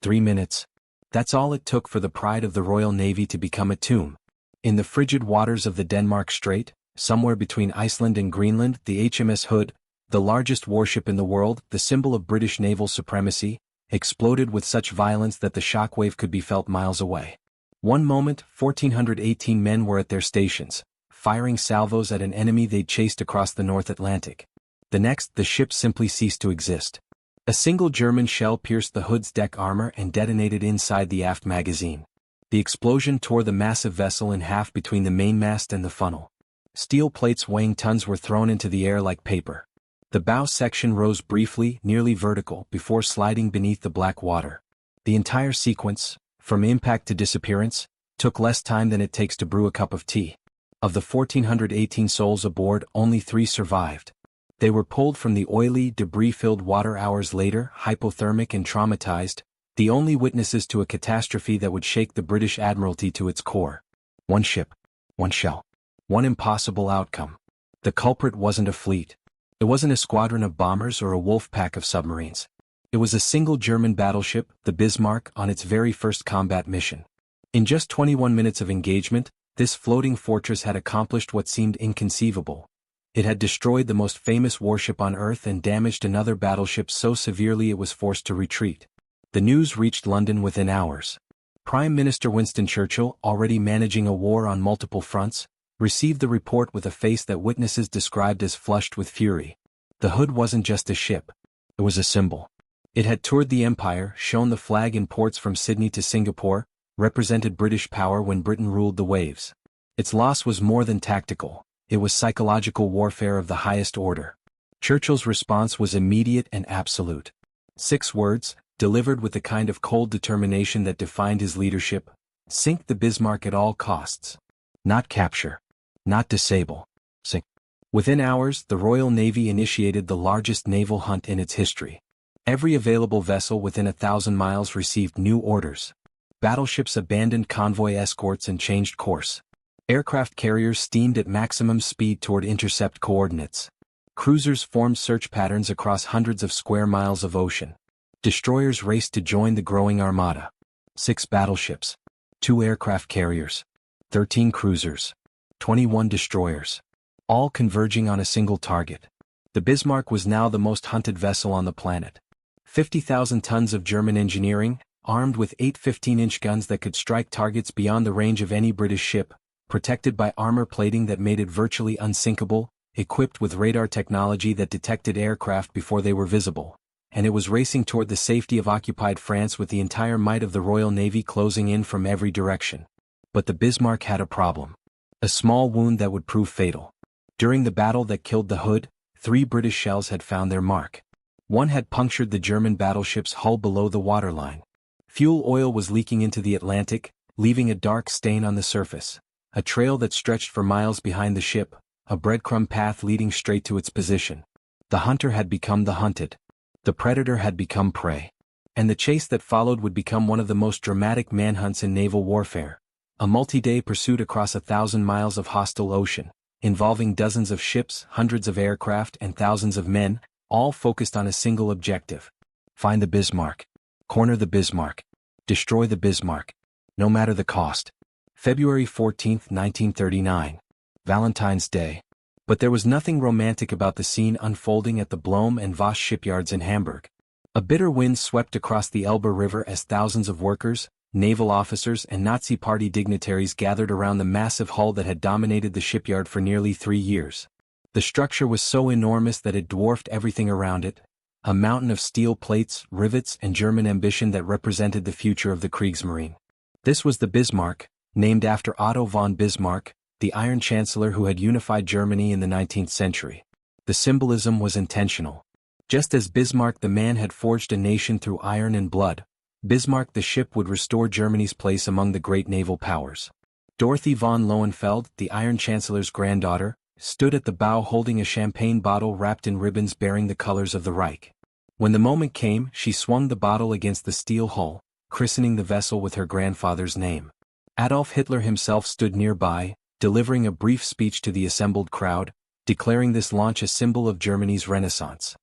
3 minutes. That's all it took for the pride of the Royal Navy to become a tomb. In the frigid waters of the Denmark Strait, somewhere between Iceland and Greenland, the HMS Hood, the largest warship in the world, the symbol of British naval supremacy, exploded with such violence that the shockwave could be felt miles away. One moment, 1,418 men were at their stations, firing salvos at an enemy they'd chased across the North Atlantic. The next, the ship simply ceased to exist. A single German shell pierced the Hood's deck armor and detonated inside the aft magazine. The explosion tore the massive vessel in half between the mainmast and the funnel. Steel plates weighing tons were thrown into the air like paper. The bow section rose briefly, nearly vertical, before sliding beneath the black water. The entire sequence, from impact to disappearance, took less time than it takes to brew a cup of tea. Of the 1,418 souls aboard, only 3 survived. They were pulled from the oily, debris-filled water hours later, hypothermic and traumatized, the only witnesses to a catastrophe that would shake the British Admiralty to its core. One ship, one shell, one impossible outcome. The culprit wasn't a fleet. It wasn't a squadron of bombers or a wolf pack of submarines. It was a single German battleship, the Bismarck, on its very first combat mission. In just 21 minutes of engagement, this floating fortress had accomplished what seemed inconceivable. It had destroyed the most famous warship on Earth and damaged another battleship so severely it was forced to retreat. The news reached London within hours. Prime Minister Winston Churchill, already managing a war on multiple fronts, received the report with a face that witnesses described as flushed with fury. The Hood wasn't just a ship. It was a symbol. It had toured the empire, shown the flag in ports from Sydney to Singapore, represented British power when Britain ruled the waves. Its loss was more than tactical. It was psychological warfare of the highest order. Churchill's response was immediate and absolute. 6 words, delivered with the kind of cold determination that defined his leadership: sink the Bismarck at all costs. Not capture. Not disable. Sink. Within hours, the Royal Navy initiated the largest naval hunt in its history. Every available vessel within 1,000 miles received new orders. Battleships abandoned convoy escorts and changed course. Aircraft carriers steamed at maximum speed toward intercept coordinates. Cruisers formed search patterns across hundreds of square miles of ocean. Destroyers raced to join the growing armada. 6 battleships, 2 aircraft carriers, 13 cruisers, 21 destroyers, all converging on a single target. The Bismarck was now the most hunted vessel on the planet. 50,000 tons of German engineering, armed with 8 15-inch guns that could strike targets beyond the range of any British ship, protected by armor plating that made it virtually unsinkable, equipped with radar technology that detected aircraft before they were visible. And it was racing toward the safety of occupied France with the entire might of the Royal Navy closing in from every direction. But the Bismarck had a problem. A small wound that would prove fatal. During the battle that killed the Hood, 3 British shells had found their mark. One had punctured the German battleship's hull below the waterline. Fuel oil was leaking into the Atlantic, leaving a dark stain on the surface. A trail that stretched for miles behind the ship, a breadcrumb path leading straight to its position. The hunter had become the hunted. The predator had become prey. And the chase that followed would become one of the most dramatic manhunts in naval warfare. A multi-day pursuit across 1,000 miles of hostile ocean, involving dozens of ships, hundreds of aircraft, and thousands of men, all focused on a single objective. Find the Bismarck. Corner the Bismarck. Destroy the Bismarck. No matter the cost. February 14, 1939. Valentine's Day. But there was nothing romantic about the scene unfolding at the Blohm and Voss shipyards in Hamburg. A bitter wind swept across the Elbe River as thousands of workers, naval officers, and Nazi Party dignitaries gathered around the massive hull that had dominated the shipyard for nearly 3 years. The structure was so enormous that it dwarfed everything around it, a mountain of steel plates, rivets, and German ambition that represented the future of the Kriegsmarine. This was the Bismarck, named after Otto von Bismarck, the Iron Chancellor who had unified Germany in the 19th century. The symbolism was intentional. Just as Bismarck the man had forged a nation through iron and blood, Bismarck the ship would restore Germany's place among the great naval powers. Dorothy von Lohenfeld, the Iron Chancellor's granddaughter, stood at the bow holding a champagne bottle wrapped in ribbons bearing the colors of the Reich. When the moment came, she swung the bottle against the steel hull, christening the vessel with her grandfather's name. Adolf Hitler himself stood nearby, delivering a brief speech to the assembled crowd, declaring this launch a symbol of Germany's Renaissance.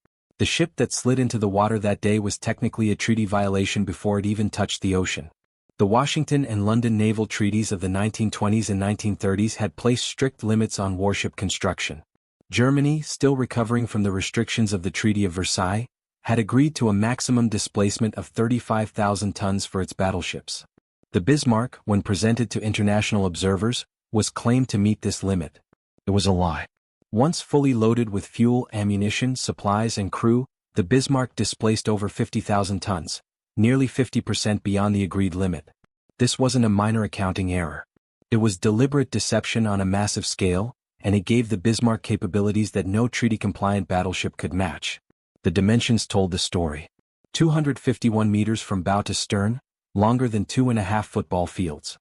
The ship that slid into the water that day was technically a treaty violation before it even touched the ocean. The Washington and London naval treaties of the 1920s and 1930s had placed strict limits on warship construction. Germany, still recovering from the restrictions of the Treaty of Versailles, had agreed to a maximum displacement of 35,000 tons for its battleships. The Bismarck, when presented to international observers, was claimed to meet this limit. It was a lie. Once fully loaded with fuel, ammunition, supplies and crew, the Bismarck displaced over 50,000 tons, nearly 50% beyond the agreed limit. This wasn't a minor accounting error. It was deliberate deception on a massive scale, and it gave the Bismarck capabilities that no treaty-compliant battleship could match. The dimensions told the story. 251 meters from bow to stern, longer than 2.5 football fields.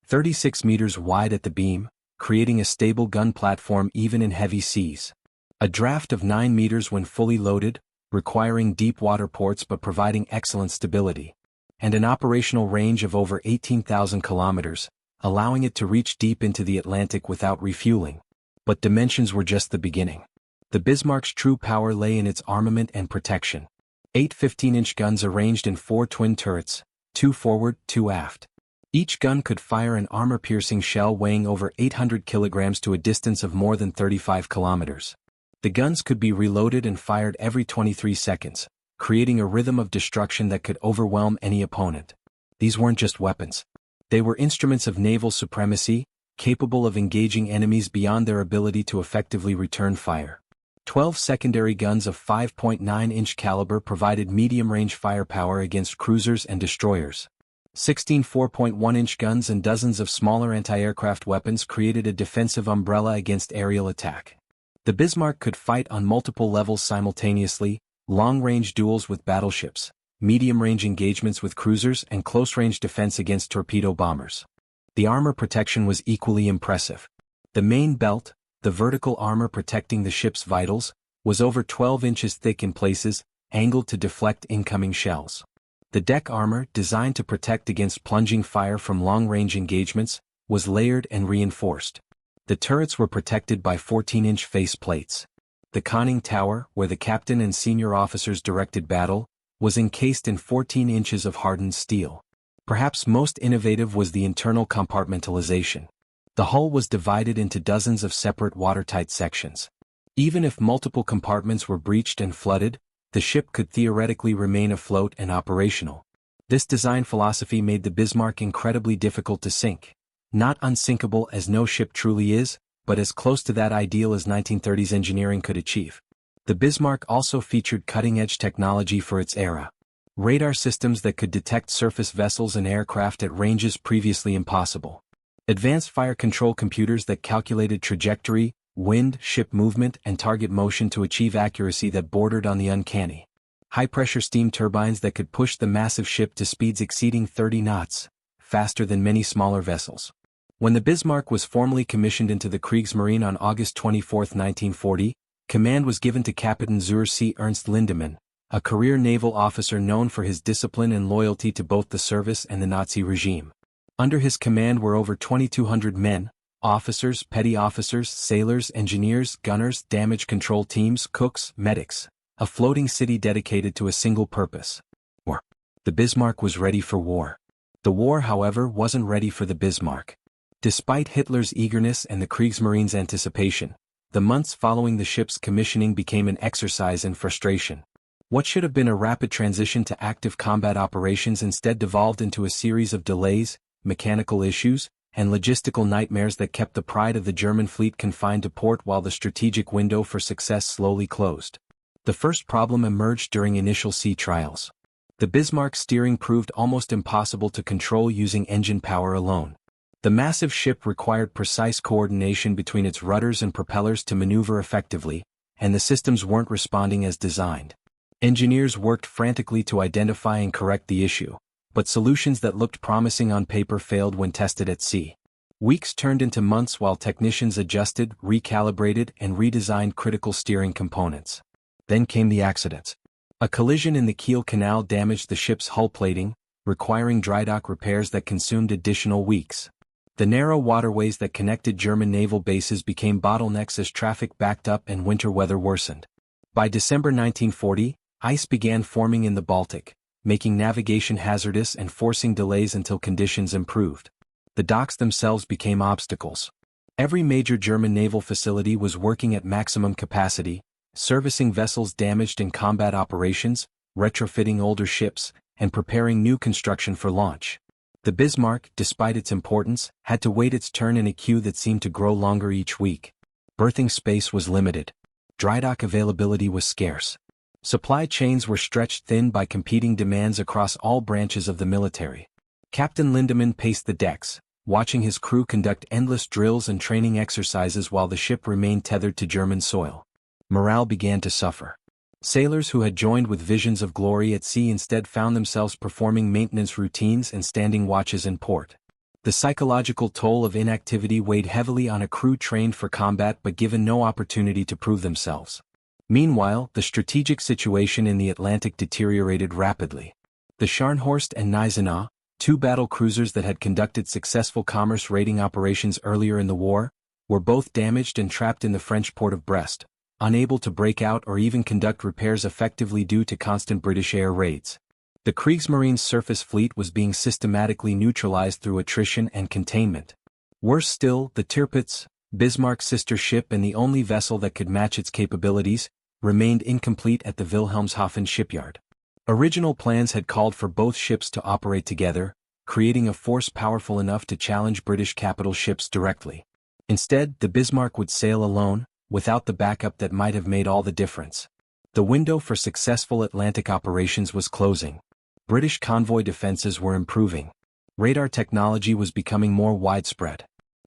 36 meters wide at the beam, creating a stable gun platform even in heavy seas. A draft of 9 meters when fully loaded, requiring deep water ports but providing excellent stability. And an operational range of over 18,000 kilometers, allowing it to reach deep into the Atlantic without refueling. But dimensions were just the beginning. The Bismarck's true power lay in its armament and protection. 8 15-inch guns arranged in 4 twin turrets, 2 forward, 2 aft. Each gun could fire an armor-piercing shell weighing over 800 kilograms to a distance of more than 35 kilometers. The guns could be reloaded and fired every 23 seconds, creating a rhythm of destruction that could overwhelm any opponent. These weren't just weapons. They were instruments of naval supremacy, capable of engaging enemies beyond their ability to effectively return fire. 12 secondary guns of 5.9-inch caliber provided medium-range firepower against cruisers and destroyers. 16 4.1-inch guns and dozens of smaller anti-aircraft weapons created a defensive umbrella against aerial attack. The Bismarck could fight on multiple levels simultaneously: long-range duels with battleships, medium-range engagements with cruisers, and close-range defense against torpedo bombers. The armor protection was equally impressive. The main belt, the vertical armor protecting the ship's vitals, was over 12 inches thick in places, angled to deflect incoming shells. The deck armor, designed to protect against plunging fire from long-range engagements, was layered and reinforced. The turrets were protected by 14-inch face plates. The conning tower, where the captain and senior officers directed battle, was encased in 14 inches of hardened steel. Perhaps most innovative was the internal compartmentalization. The hull was divided into dozens of separate watertight sections. Even if multiple compartments were breached and flooded, the ship could theoretically remain afloat and operational. This design philosophy made the Bismarck incredibly difficult to sink. Not unsinkable, as no ship truly is, but as close to that ideal as 1930s engineering could achieve. The Bismarck also featured cutting-edge technology for its era. Radar systems that could detect surface vessels and aircraft at ranges previously impossible. Advanced fire control computers that calculated trajectory, wind, ship movement, and target motion to achieve accuracy that bordered on the uncanny. High-pressure steam turbines that could push the massive ship to speeds exceeding 30 knots, faster than many smaller vessels. When the Bismarck was formally commissioned into the Kriegsmarine on August 24, 1940, command was given to Captain Zur See Ernst Lindemann, a career naval officer known for his discipline and loyalty to both the service and the Nazi regime. Under his command were over 2,200 men, officers, petty officers, sailors, engineers, gunners, damage control teams, cooks, medics, a floating city dedicated to a single purpose: war. The Bismarck was ready for war. The war, however, wasn't ready for the Bismarck. Despite Hitler's eagerness and the Kriegsmarine's anticipation, the months following the ship's commissioning became an exercise in frustration. What should have been a rapid transition to active combat operations instead devolved into a series of delays, mechanical issues, and logistical nightmares that kept the pride of the German fleet confined to port while the strategic window for success slowly closed. The first problem emerged during initial sea trials. The Bismarck's steering proved almost impossible to control using engine power alone. The massive ship required precise coordination between its rudders and propellers to maneuver effectively, and the systems weren't responding as designed. Engineers worked frantically to identify and correct the issue, but solutions that looked promising on paper failed when tested at sea. Weeks turned into months while technicians adjusted, recalibrated, and redesigned critical steering components. Then came the accidents. A collision in the Kiel Canal damaged the ship's hull plating, requiring drydock repairs that consumed additional weeks. The narrow waterways that connected German naval bases became bottlenecks as traffic backed up and winter weather worsened. By December 1940, ice began forming in the Baltic, making navigation hazardous and forcing delays until conditions improved. The docks themselves became obstacles. Every major German naval facility was working at maximum capacity, servicing vessels damaged in combat operations, retrofitting older ships, and preparing new construction for launch. The Bismarck, despite its importance, had to wait its turn in a queue that seemed to grow longer each week. Berthing space was limited. Drydock availability was scarce. Supply chains were stretched thin by competing demands across all branches of the military. Captain Lindemann paced the decks, watching his crew conduct endless drills and training exercises while the ship remained tethered to German soil. Morale began to suffer. Sailors who had joined with visions of glory at sea instead found themselves performing maintenance routines and standing watches in port. The psychological toll of inactivity weighed heavily on a crew trained for combat but given no opportunity to prove themselves. Meanwhile, the strategic situation in the Atlantic deteriorated rapidly. The Scharnhorst and Gneisenau, two battle cruisers that had conducted successful commerce raiding operations earlier in the war, were both damaged and trapped in the French port of Brest, unable to break out or even conduct repairs effectively due to constant British air raids. The Kriegsmarine's surface fleet was being systematically neutralized through attrition and containment. Worse still, the Tirpitz, Bismarck's sister ship and the only vessel that could match its capabilities, remained incomplete at the Wilhelmshaven shipyard. Original plans had called for both ships to operate together, creating a force powerful enough to challenge British capital ships directly. Instead, the Bismarck would sail alone, without the backup that might have made all the difference. The window for successful Atlantic operations was closing. British convoy defenses were improving. Radar technology was becoming more widespread.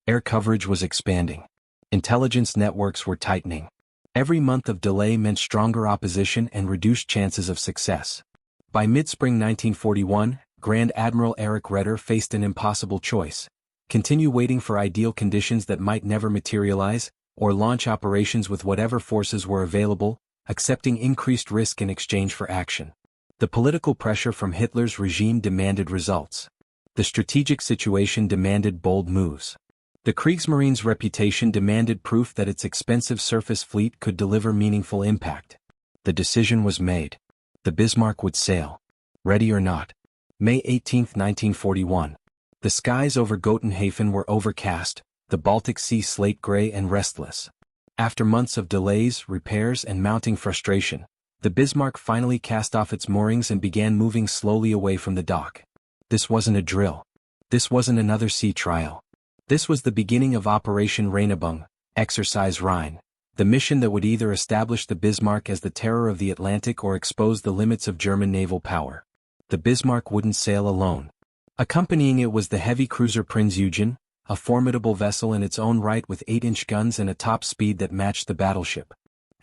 Air coverage was expanding. Intelligence networks were tightening. Every month of delay meant stronger opposition and reduced chances of success. By mid-spring 1941, Grand Admiral Erich Raeder faced an impossible choice: continue waiting for ideal conditions that might never materialize, or launch operations with whatever forces were available, accepting increased risk in exchange for action. The political pressure from Hitler's regime demanded results. The strategic situation demanded bold moves. The Kriegsmarine's reputation demanded proof that its expensive surface fleet could deliver meaningful impact. The decision was made. The Bismarck would sail. Ready or not. May 18, 1941. The skies over Gotenhafen were overcast, the Baltic Sea slate gray and restless. After months of delays, repairs, and mounting frustration, the Bismarck finally cast off its moorings and began moving slowly away from the dock. This wasn't a drill. This wasn't another sea trial. This was the beginning of Operation Rheinübung, Exercise Rhine, the mission that would either establish the Bismarck as the terror of the Atlantic or expose the limits of German naval power. The Bismarck wouldn't sail alone. Accompanying it was the heavy cruiser Prinz Eugen, a formidable vessel in its own right with 8-inch guns and a top speed that matched the battleship.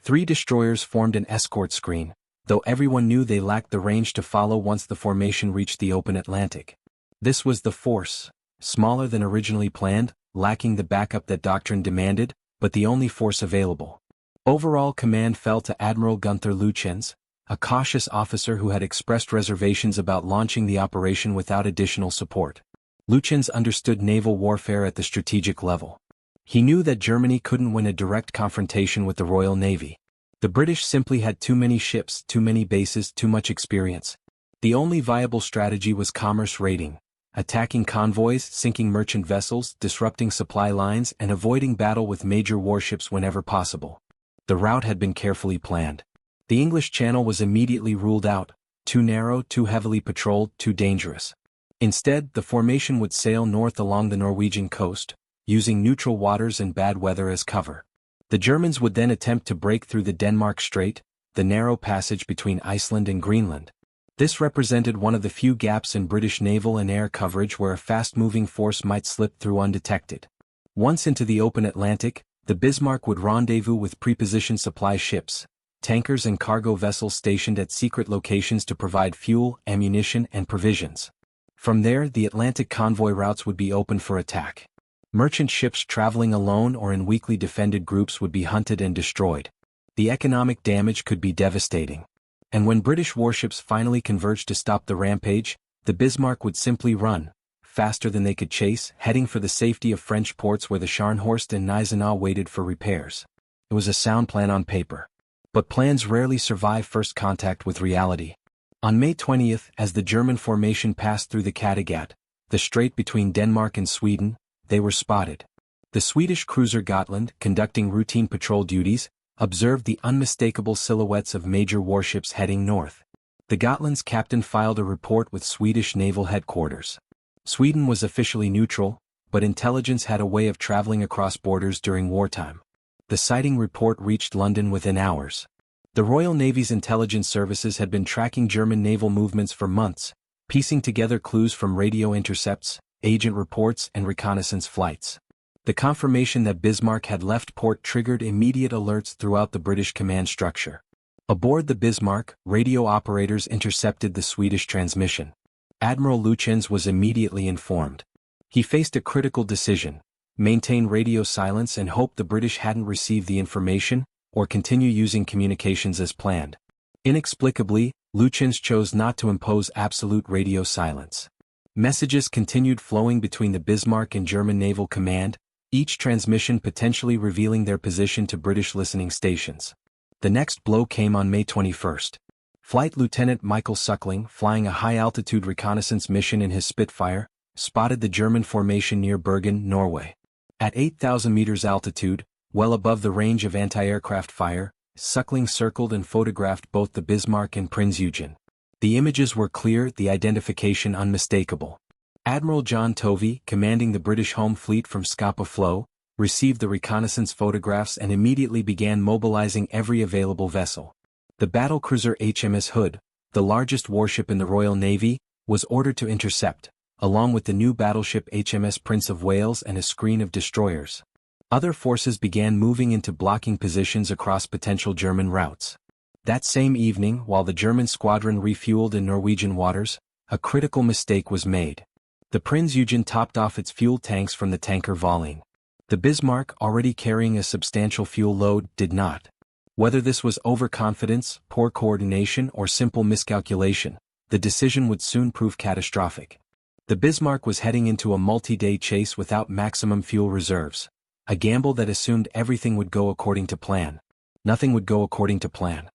3 destroyers formed an escort screen, though everyone knew they lacked the range to follow once the formation reached the open Atlantic. This was the force, smaller than originally planned, lacking the backup that doctrine demanded, but the only force available. Overall command fell to Admiral Gunther Lütjens, a cautious officer who had expressed reservations about launching the operation without additional support. Lütjens understood naval warfare at the strategic level. He knew that Germany couldn't win a direct confrontation with the Royal Navy. The British simply had too many ships, too many bases, too much experience. The only viable strategy was commerce raiding, attacking convoys, sinking merchant vessels, disrupting supply lines, and avoiding battle with major warships whenever possible. The route had been carefully planned. The English Channel was immediately ruled out: too narrow, too heavily patrolled, too dangerous. Instead, the formation would sail north along the Norwegian coast, using neutral waters and bad weather as cover. The Germans would then attempt to break through the Denmark Strait, the narrow passage between Iceland and Greenland. This represented one of the few gaps in British naval and air coverage where a fast-moving force might slip through undetected. Once into the open Atlantic, the Bismarck would rendezvous with prepositioned supply ships, tankers and cargo vessels stationed at secret locations to provide fuel, ammunition, and provisions. From there, the Atlantic convoy routes would be open for attack. Merchant ships traveling alone or in weakly defended groups would be hunted and destroyed. The economic damage could be devastating. And when British warships finally converged to stop the rampage, the Bismarck would simply run, faster than they could chase, heading for the safety of French ports where the Scharnhorst and Gneisenau waited for repairs. It was a sound plan on paper. But plans rarely survive first contact with reality. On May 20th, as the German formation passed through the Kattegat, the strait between Denmark and Sweden, they were spotted. The Swedish cruiser Gotland, conducting routine patrol duties, observed the unmistakable silhouettes of major warships heading north. The Gotland's captain filed a report with Swedish naval headquarters. Sweden was officially neutral, but intelligence had a way of traveling across borders during wartime. The sighting report reached London within hours. The Royal Navy's intelligence services had been tracking German naval movements for months, piecing together clues from radio intercepts, agent reports, and reconnaissance flights. The confirmation that Bismarck had left port triggered immediate alerts throughout the British command structure. Aboard the Bismarck, radio operators intercepted the Swedish transmission. Admiral Lütjens was immediately informed. He faced a critical decision: maintain radio silence and hope the British hadn't received the information, or continue using communications as planned. Inexplicably, Lütjens chose not to impose absolute radio silence. Messages continued flowing between the Bismarck and German Naval Command, each transmission potentially revealing their position to British listening stations. The next blow came on May 21st. Flight Lieutenant Michael Suckling, flying a high-altitude reconnaissance mission in his Spitfire, spotted the German formation near Bergen, Norway. At 8,000 meters altitude, well above the range of anti-aircraft fire, Suckling circled and photographed both the Bismarck and Prinz Eugen. The images were clear, the identification unmistakable. Admiral John Tovey, commanding the British Home Fleet from Scapa Flow, received the reconnaissance photographs and immediately began mobilizing every available vessel. The battlecruiser HMS Hood, the largest warship in the Royal Navy, was ordered to intercept, along with the new battleship HMS Prince of Wales and a screen of destroyers. Other forces began moving into blocking positions across potential German routes. That same evening, while the German squadron refueled in Norwegian waters, a critical mistake was made. The Prinz Eugen topped off its fuel tanks from the tanker Volline. The Bismarck, already carrying a substantial fuel load, did not. Whether this was overconfidence, poor coordination, or simple miscalculation, the decision would soon prove catastrophic. The Bismarck was heading into a multi-day chase without maximum fuel reserves, a gamble that assumed everything would go according to plan. Nothing would go according to plan.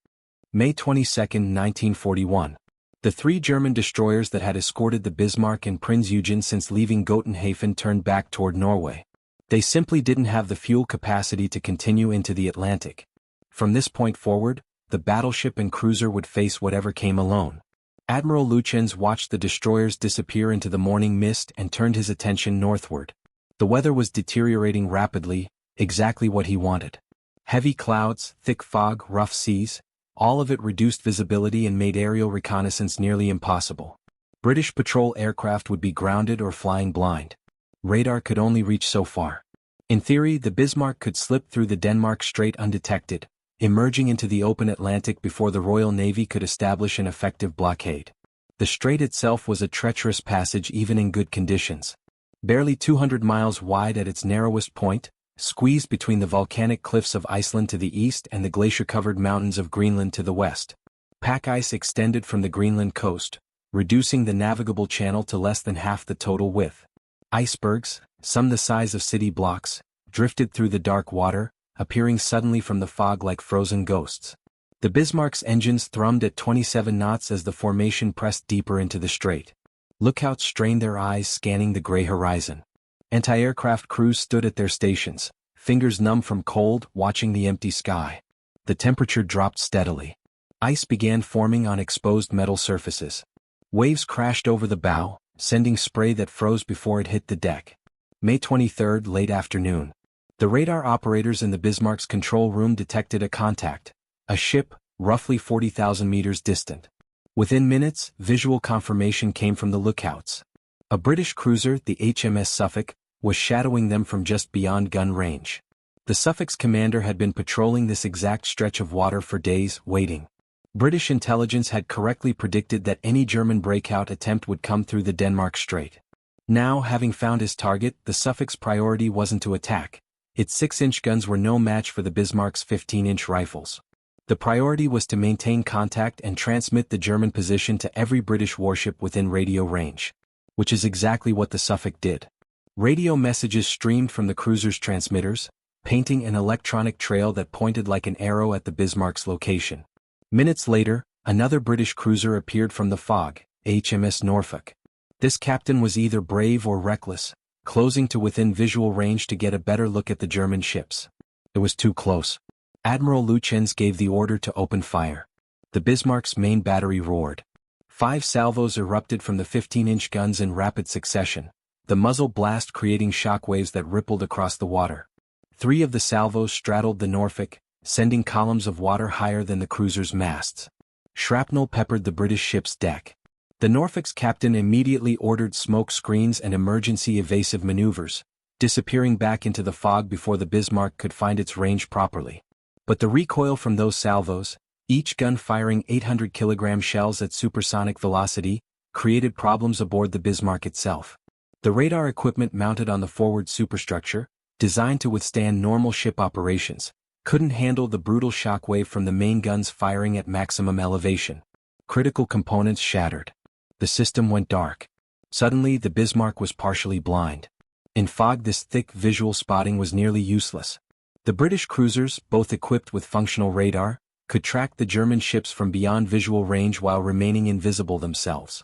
May 22, 1941. The three German destroyers that had escorted the Bismarck and Prinz Eugen since leaving Gotenhafen turned back toward Norway. They simply didn't have the fuel capacity to continue into the Atlantic. From this point forward, the battleship and cruiser would face whatever came alone. Admiral Lütjens watched the destroyers disappear into the morning mist and turned his attention northward. The weather was deteriorating rapidly, exactly what he wanted. Heavy clouds, thick fog, rough seas, all of it reduced visibility and made aerial reconnaissance nearly impossible. British patrol aircraft would be grounded or flying blind. Radar could only reach so far. In theory, the Bismarck could slip through the Denmark Strait undetected, emerging into the open Atlantic before the Royal Navy could establish an effective blockade. The strait itself was a treacherous passage even in good conditions. Barely 200 miles wide at its narrowest point, squeezed between the volcanic cliffs of Iceland to the east and the glacier-covered mountains of Greenland to the west. Pack ice extended from the Greenland coast, reducing the navigable channel to less than half the total width. Icebergs, some the size of city blocks, drifted through the dark water, appearing suddenly from the fog like frozen ghosts. The Bismarck's engines thrummed at 27 knots as the formation pressed deeper into the strait. Lookouts strained their eyes scanning the gray horizon. Anti-aircraft crews stood at their stations, fingers numb from cold, watching the empty sky. The temperature dropped steadily. Ice began forming on exposed metal surfaces. Waves crashed over the bow, sending spray that froze before it hit the deck. May 23, late afternoon. The radar operators in the Bismarck's control room detected a contact, a ship, roughly 40,000 meters distant. Within minutes, visual confirmation came from the lookouts. A British cruiser, the HMS Suffolk, was shadowing them from just beyond gun range. The Suffolk's commander had been patrolling this exact stretch of water for days, waiting. British intelligence had correctly predicted that any German breakout attempt would come through the Denmark Strait. Now, having found his target, the Suffolk's priority wasn't to attack. Its 6-inch guns were no match for the Bismarck's 15-inch rifles. The priority was to maintain contact and transmit the German position to every British warship within radio range. Which is exactly what the Suffolk did. Radio messages streamed from the cruiser's transmitters, painting an electronic trail that pointed like an arrow at the Bismarck's location. Minutes later, another British cruiser appeared from the fog, HMS Norfolk. This captain was either brave or reckless, closing to within visual range to get a better look at the German ships. It was too close. Admiral Lütjens gave the order to open fire. The Bismarck's main battery roared. 5 salvos erupted from the 15-inch guns in rapid succession, the muzzle blast creating shockwaves that rippled across the water. 3 of the salvos straddled the Norfolk, sending columns of water higher than the cruiser's masts. Shrapnel peppered the British ship's deck. The Norfolk's captain immediately ordered smoke screens and emergency evasive maneuvers, disappearing back into the fog before the Bismarck could find its range properly. But the recoil from those salvos, each gun firing 800-kilogram shells at supersonic velocity, created problems aboard the Bismarck itself. The radar equipment mounted on the forward superstructure, designed to withstand normal ship operations, couldn't handle the brutal shockwave from the main guns firing at maximum elevation. Critical components shattered. The system went dark. Suddenly the Bismarck was partially blind. In fog this thick visual spotting was nearly useless. The British cruisers, both equipped with functional radar, could track the German ships from beyond visual range while remaining invisible themselves.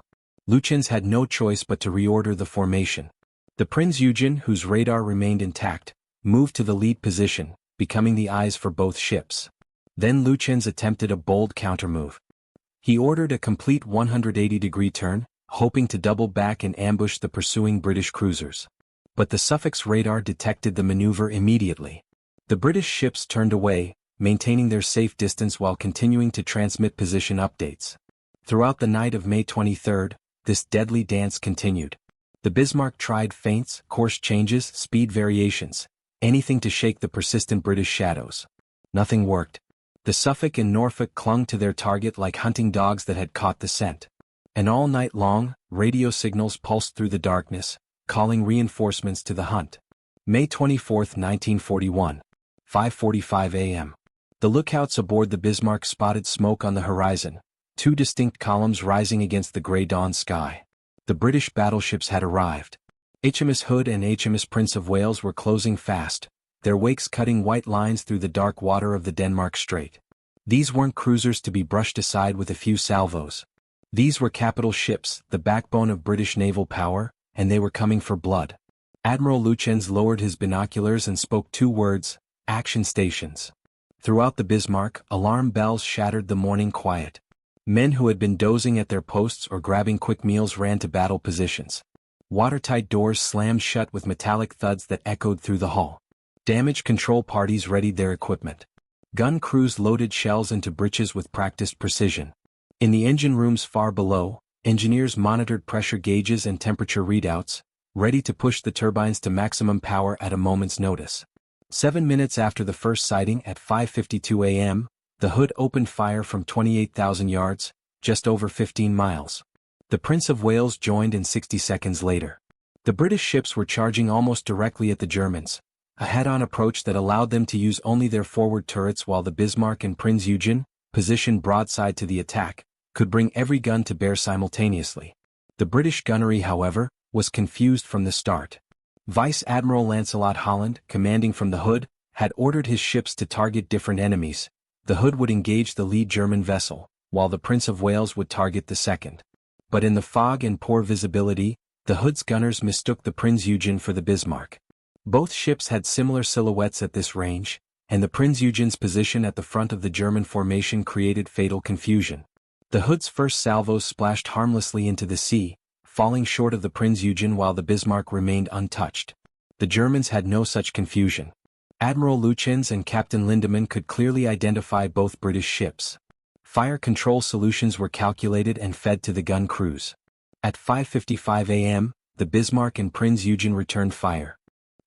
Lütjens had no choice but to reorder the formation. The Prinz Eugen, whose radar remained intact, moved to the lead position, becoming the eyes for both ships. Then Lütjens attempted a bold countermove. He ordered a complete 180-degree turn, hoping to double back and ambush the pursuing British cruisers. But the Suffolk's radar detected the maneuver immediately. The British ships turned away, maintaining their safe distance while continuing to transmit position updates. Throughout the night of May 23, this deadly dance continued. The Bismarck tried feints, course changes, speed variations, anything to shake the persistent British shadows. Nothing worked. The Suffolk and Norfolk clung to their target like hunting dogs that had caught the scent. And all night long, radio signals pulsed through the darkness, calling reinforcements to the hunt. May 24, 1941. 5:45 a.m. The lookouts aboard the Bismarck spotted smoke on the horizon, 2 distinct columns rising against the gray dawn sky. The British battleships had arrived. HMS Hood and HMS Prince of Wales were closing fast, their wakes cutting white lines through the dark water of the Denmark Strait. These weren't cruisers to be brushed aside with a few salvos. These were capital ships, the backbone of British naval power, and they were coming for blood. Admiral Lütjens lowered his binoculars and spoke 2 words, action stations. Throughout the Bismarck, alarm bells shattered the morning quiet. Men who had been dozing at their posts or grabbing quick meals ran to battle positions. Watertight doors slammed shut with metallic thuds that echoed through the hull. Damage control parties readied their equipment. Gun crews loaded shells into breeches with practiced precision. In the engine rooms far below, engineers monitored pressure gauges and temperature readouts, ready to push the turbines to maximum power at a moment's notice. 7 minutes after the first sighting at 5:52 a.m., the Hood opened fire from 28,000 yards, just over 15 miles. The Prince of Wales joined in 60 seconds later. The British ships were charging almost directly at the Germans, a head-on approach that allowed them to use only their forward turrets while the Bismarck and Prinz Eugen, positioned broadside to the attack, could bring every gun to bear simultaneously. The British gunnery, however, was confused from the start. Vice Admiral Lancelot Holland, commanding from the Hood, had ordered his ships to target different enemies. The Hood would engage the lead German vessel, while the Prince of Wales would target the second. But in the fog and poor visibility, the Hood's gunners mistook the Prinz Eugen for the Bismarck. Both ships had similar silhouettes at this range, and the Prinz Eugen's position at the front of the German formation created fatal confusion. The Hood's first salvos splashed harmlessly into the sea, falling short of the Prinz Eugen while the Bismarck remained untouched. The Germans had no such confusion. Admiral Lütjens and Captain Lindemann could clearly identify both British ships. Fire control solutions were calculated and fed to the gun crews. At 5:55 a.m., the Bismarck and Prinz Eugen returned fire.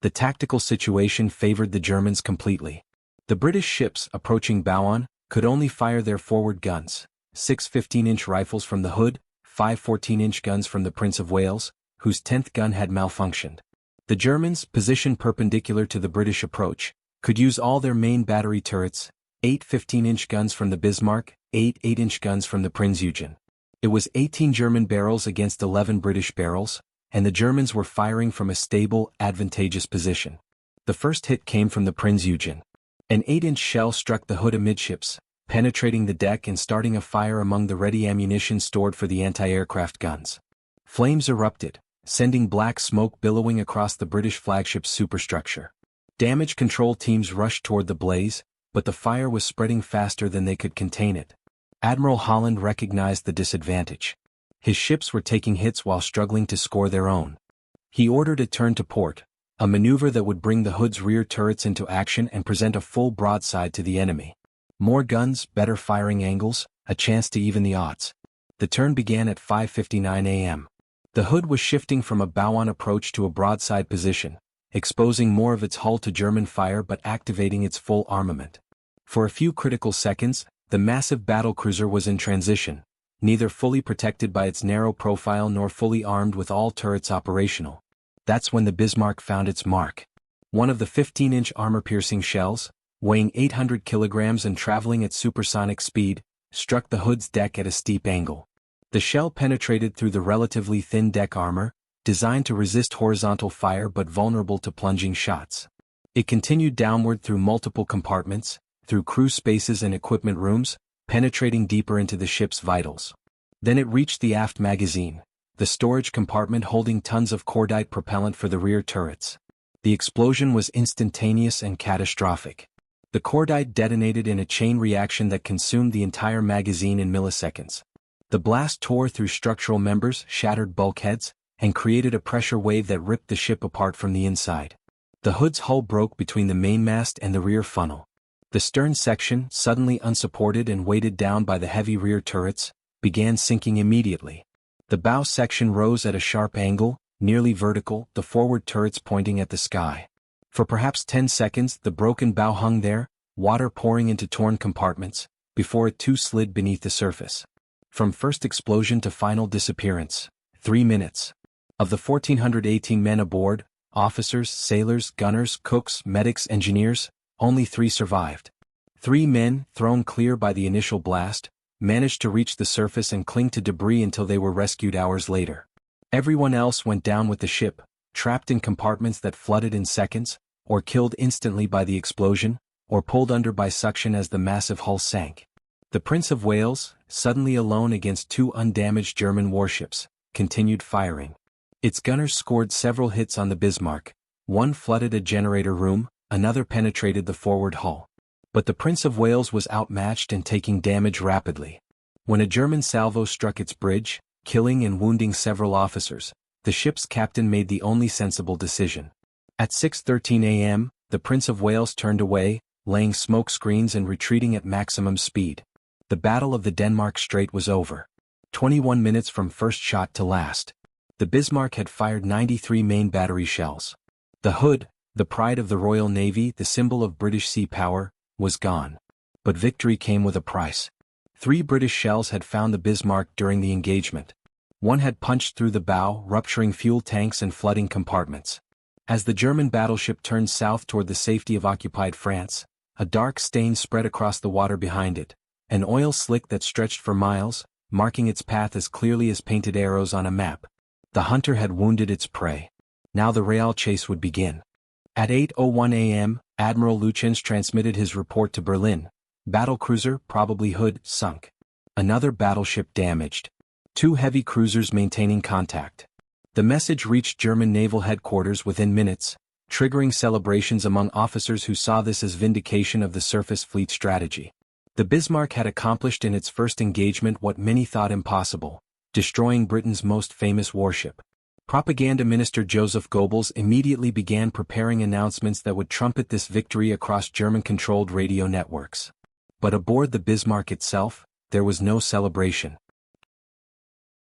The tactical situation favored the Germans completely. The British ships, approaching bow on, could only fire their forward guns, 6 15-inch rifles from the Hood, 5 14-inch guns from the Prince of Wales, whose 10th gun had malfunctioned. The Germans, positioned perpendicular to the British approach, could use all their main battery turrets, 8 15-inch guns from the Bismarck, 8 8-inch guns from the Prinz Eugen. It was 18 German barrels against 11 British barrels, and the Germans were firing from a stable, advantageous position. The first hit came from the Prinz Eugen. An 8-inch shell struck the hood amidships, penetrating the deck and starting a fire among the ready ammunition stored for the anti-aircraft guns. Flames erupted, sending black smoke billowing across the British flagship's superstructure. Damage control teams rushed toward the blaze, but the fire was spreading faster than they could contain it. Admiral Holland recognized the disadvantage. His ships were taking hits while struggling to score their own. He ordered a turn to port, a maneuver that would bring the hood's rear turrets into action and present a full broadside to the enemy. More guns, better firing angles, a chance to even the odds. The turn began at 5:59 a.m. The hood was shifting from a bow-on approach to a broadside position, exposing more of its hull to German fire but activating its full armament. For a few critical seconds, the massive battlecruiser was in transition, neither fully protected by its narrow profile nor fully armed with all turrets operational. That's when the Bismarck found its mark. One of the 15-inch armor-piercing shells, weighing 800 kilograms and traveling at supersonic speed, struck the hood's deck at a steep angle. The shell penetrated through the relatively thin deck armor, designed to resist horizontal fire but vulnerable to plunging shots. It continued downward through multiple compartments, through crew spaces and equipment rooms, penetrating deeper into the ship's vitals. Then it reached the aft magazine, the storage compartment holding tons of cordite propellant for the rear turrets. The explosion was instantaneous and catastrophic. The cordite detonated in a chain reaction that consumed the entire magazine in milliseconds. The blast tore through structural members, shattered bulkheads, and created a pressure wave that ripped the ship apart from the inside. The hood's hull broke between the mainmast and the rear funnel. The stern section, suddenly unsupported and weighted down by the heavy rear turrets, began sinking immediately. The bow section rose at a sharp angle, nearly vertical, the forward turrets pointing at the sky. For perhaps 10 seconds the broken bow hung there, water pouring into torn compartments, before it too slid beneath the surface. From first explosion to final disappearance, 3 minutes. Of the 1,418 men aboard, officers, sailors, gunners, cooks, medics, engineers, only 3 survived. 3 men, thrown clear by the initial blast, managed to reach the surface and cling to debris until they were rescued hours later. Everyone else went down with the ship, trapped in compartments that flooded in seconds, or killed instantly by the explosion, or pulled under by suction as the massive hull sank. The Prince of Wales, suddenly alone against 2 undamaged German warships, continued firing. Its gunners scored several hits on the Bismarck. One flooded a generator room, another penetrated the forward hull. But the Prince of Wales was outmatched and taking damage rapidly. When a German salvo struck its bridge, killing and wounding several officers, the ship's captain made the only sensible decision. At 6:13 a.m., the Prince of Wales turned away, laying smoke screens and retreating at maximum speed. The Battle of the Denmark Strait was over. 21 minutes from first shot to last. The Bismarck had fired 93 main battery shells. The hood, the pride of the Royal Navy, the symbol of British sea power, was gone. But victory came with a price. 3 British shells had found the Bismarck during the engagement. One had punched through the bow, rupturing fuel tanks and flooding compartments. As the German battleship turned south toward the safety of occupied France, a dark stain spread across the water behind it, an oil slick that stretched for miles, marking its path as clearly as painted arrows on a map. The hunter had wounded its prey. Now the Real chase would begin. At 8:01 a.m., Admiral Lütjens transmitted his report to Berlin. Battlecruiser, probably hood, sunk. Another battleship damaged. 2 heavy cruisers maintaining contact. The message reached German naval headquarters within minutes, triggering celebrations among officers who saw this as vindication of the surface fleet strategy. The Bismarck had accomplished in its first engagement what many thought impossible, destroying Britain's most famous warship. Propaganda Minister Joseph Goebbels immediately began preparing announcements that would trumpet this victory across German-controlled radio networks. But aboard the Bismarck itself, there was no celebration.